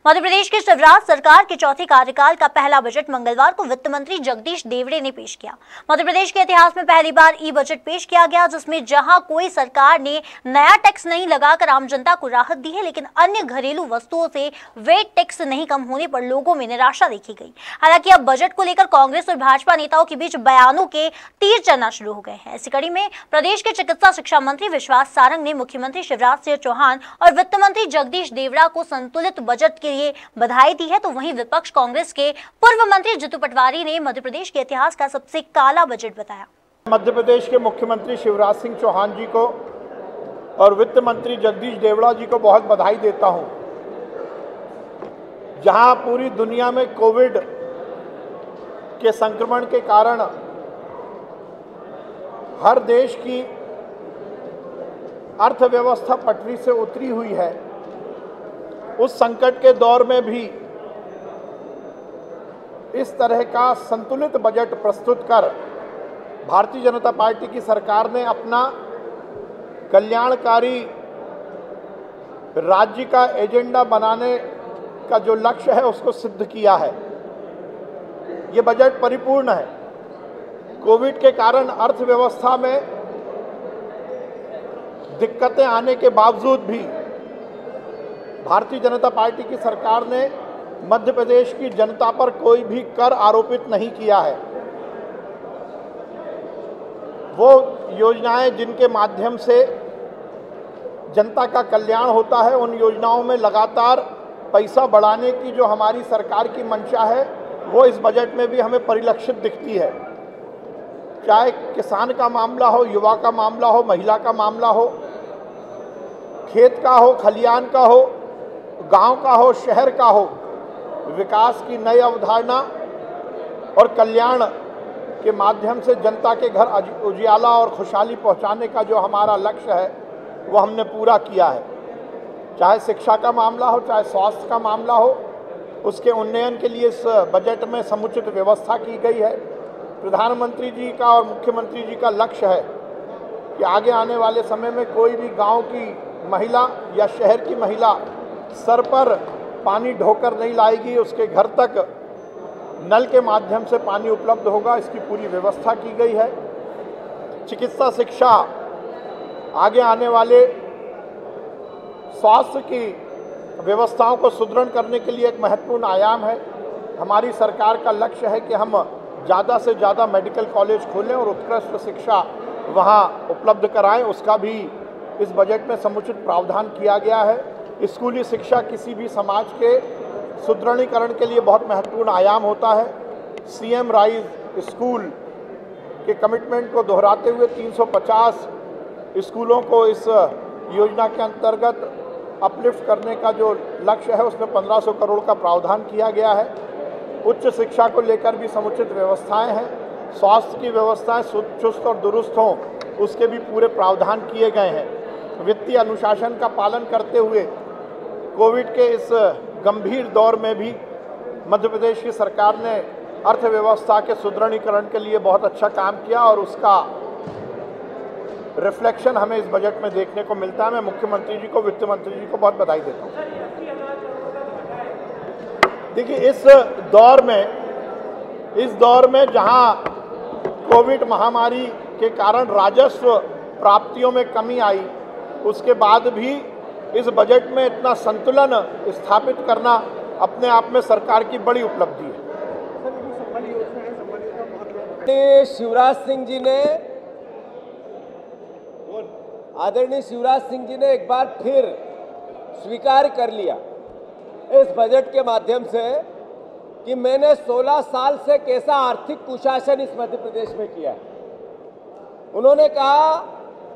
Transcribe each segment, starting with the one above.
मध्य प्रदेश की शिवराज सरकार के चौथे कार्यकाल का पहला बजट मंगलवार को वित्त मंत्री जगदीश देवड़े ने पेश किया। मध्य प्रदेश के इतिहास में पहली बार ई बजट पेश किया गया, जिसमें जहां कोई सरकार ने नया टैक्स नहीं लगाकर आम जनता को राहत दी है, लेकिन अन्य घरेलू वस्तुओं से वेट टैक्स नहीं कम होने पर लोगों में निराशा देखी गई। हालांकि अब बजट को लेकर कांग्रेस और भाजपा नेताओं के बीच बयानों के तीर चलना शुरू हो गए हैं। इसी कड़ी में प्रदेश के चिकित्सा शिक्षा मंत्री विश्वास सारंग ने मुख्यमंत्री शिवराज सिंह चौहान और वित्त मंत्री जगदीश देवड़ा को संतुलित बजट के लिए बधाई दी है। तो वहीं विपक्ष कांग्रेस के पूर्व मंत्री जितू पटवारी ने मध्य प्रदेश के इतिहास का सबसे काला बजट बताया। मध्य प्रदेश के मुख्यमंत्री शिवराज सिंह चौहान जी को और वित्त मंत्री जगदीश देवड़ा जी को बहुत बधाई देता हूं। जहां पूरी दुनिया में कोविड के संक्रमण के कारण हर देश की अर्थव्यवस्था पटरी से उतरी हुई है, उस संकट के दौर में भी इस तरह का संतुलित बजट प्रस्तुत कर भारतीय जनता पार्टी की सरकार ने अपना कल्याणकारी राज्य का एजेंडा बनाने का जो लक्ष्य है उसको सिद्ध किया है। ये बजट परिपूर्ण है। कोविड के कारण अर्थव्यवस्था में दिक्कतें आने के बावजूद भी भारतीय जनता पार्टी की सरकार ने मध्य प्रदेश की जनता पर कोई भी कर आरोपित नहीं किया है। वो योजनाएं जिनके माध्यम से जनता का कल्याण होता है, उन योजनाओं में लगातार पैसा बढ़ाने की जो हमारी सरकार की मंशा है वो इस बजट में भी हमें परिलक्षित दिखती है। चाहे किसान का मामला हो, युवा का मामला हो, महिला का मामला हो, खेत का हो, खलियान का हो, गांव का हो, शहर का हो, विकास की नई अवधारणा और कल्याण के माध्यम से जनता के घर उजियाला और खुशहाली पहुंचाने का जो हमारा लक्ष्य है वो हमने पूरा किया है। चाहे शिक्षा का मामला हो, चाहे स्वास्थ्य का मामला हो, उसके उन्नयन के लिए इस बजट में समुचित व्यवस्था की गई है। प्रधानमंत्री जी का और मुख्यमंत्री जी का लक्ष्य है कि आगे आने वाले समय में कोई भी गांव की महिला या शहर की महिला सर पर पानी ढोकर नहीं लाएगी, उसके घर तक नल के माध्यम से पानी उपलब्ध होगा। इसकी पूरी व्यवस्था की गई है। चिकित्सा शिक्षा आगे आने वाले स्वास्थ्य की व्यवस्थाओं को सुदृढ़ करने के लिए एक महत्वपूर्ण आयाम है। हमारी सरकार का लक्ष्य है कि हम ज़्यादा से ज़्यादा मेडिकल कॉलेज खोलें और उत्कृष्ट शिक्षा वहाँ उपलब्ध कराएं। उसका भी इस बजट में समुचित प्रावधान किया गया है। स्कूली शिक्षा किसी भी समाज के सुदृढ़ीकरण के लिए बहुत महत्वपूर्ण आयाम होता है। सीएम राइज स्कूल के कमिटमेंट को दोहराते हुए 350 स्कूलों को इस योजना के अंतर्गत अपलिफ्ट करने का जो लक्ष्य है उसमें 1500 करोड़ का प्रावधान किया गया है। उच्च शिक्षा को लेकर भी समुचित व्यवस्थाएं हैं। स्वास्थ्य की व्यवस्थाएं चुस्त और दुरुस्त हों उसके भी पूरे प्रावधान किए गए हैं। वित्तीय अनुशासन का पालन करते हुए कोविड के इस गंभीर दौर में भी मध्य प्रदेश की सरकार ने अर्थव्यवस्था के सुदृढ़ीकरण के लिए बहुत अच्छा काम किया और उसका रिफ्लेक्शन हमें इस बजट में देखने को मिलता है। मैं मुख्यमंत्री जी को, वित्त मंत्री जी को बहुत बधाई देता हूँ। देखिए, इस दौर में जहां कोविड महामारी के कारण राजस्व प्राप्तियों में कमी आई, उसके बाद भी इस बजट में इतना संतुलन स्थापित करना अपने आप में सरकार की बड़ी उपलब्धि है। शिवराज सिंह जी ने, आदरणीय शिवराज सिंह जी ने एक बार फिर स्वीकार कर लिया इस बजट के माध्यम से कि मैंने 16 साल से कैसा आर्थिक कुशासन इस मध्य प्रदेश में किया है। उन्होंने कहा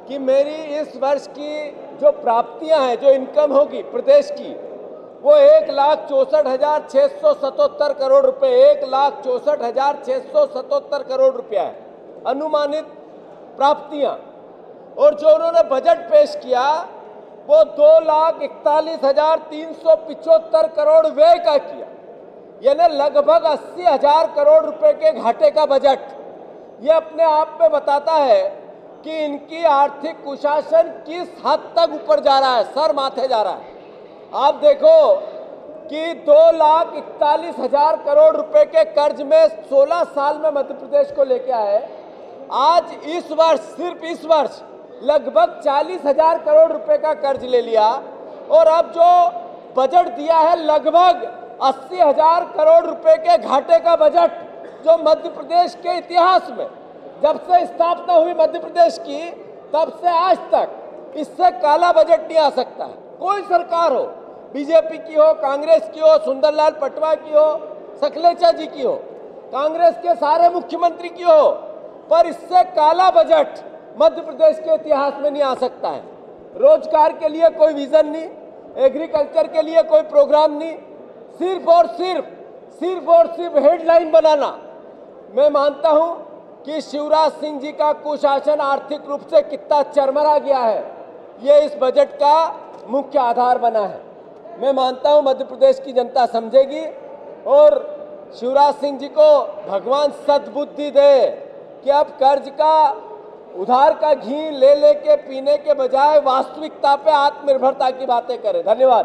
कि मेरी इस वर्ष की जो प्राप्तियां हैं, जो इनकम होगी प्रदेश की, वो 1,64,677 करोड़ रुपए, 1,64,677 करोड़ रुपया है अनुमानित प्राप्तियां। और जो उन्होंने बजट पेश किया वो 2,41,375 करोड़ व्यय का किया, यानी लगभग 80,000 करोड़ रुपए के घाटे का बजट। ये अपने आप में बताता है कि इनकी आर्थिक कुशासन किस हद तक ऊपर जा रहा है, सर माथे जा रहा है। आप देखो कि 2,41,000 करोड़ रुपए के कर्ज में 16 साल में मध्य प्रदेश को लेके आए। आज इस वर्ष, सिर्फ इस वर्ष लगभग 40,000 करोड़ रुपए का कर्ज ले लिया और अब जो बजट दिया है लगभग 80,000 करोड़ रुपए के घाटे का बजट, जो मध्य प्रदेश के इतिहास में जब से स्थापना हुई मध्य प्रदेश की तब से आज तक इससे काला बजट नहीं आ सकता है। कोई सरकार हो, बीजेपी की हो, कांग्रेस की हो, सुंदरलाल पटवा की हो, सकलेचा जी की हो, कांग्रेस के सारे मुख्यमंत्री की हो, पर इससे काला बजट मध्य प्रदेश के इतिहास में नहीं आ सकता है। रोजगार के लिए कोई विजन नहीं, एग्रीकल्चर के लिए कोई प्रोग्राम नहीं, सिर्फ और सिर्फ हेडलाइन बनाना। मैं मानता हूं कि शिवराज सिंह जी का कुशासन आर्थिक रूप से कितना चरमरा गया है, ये इस बजट का मुख्य आधार बना है। मैं मानता हूं मध्य प्रदेश की जनता समझेगी और शिवराज सिंह जी को भगवान सद्बुद्धि दे कि अब कर्ज का, उधार का घी ले लेके पीने के बजाय वास्तविकता पे आत्मनिर्भरता की बातें करें। धन्यवाद।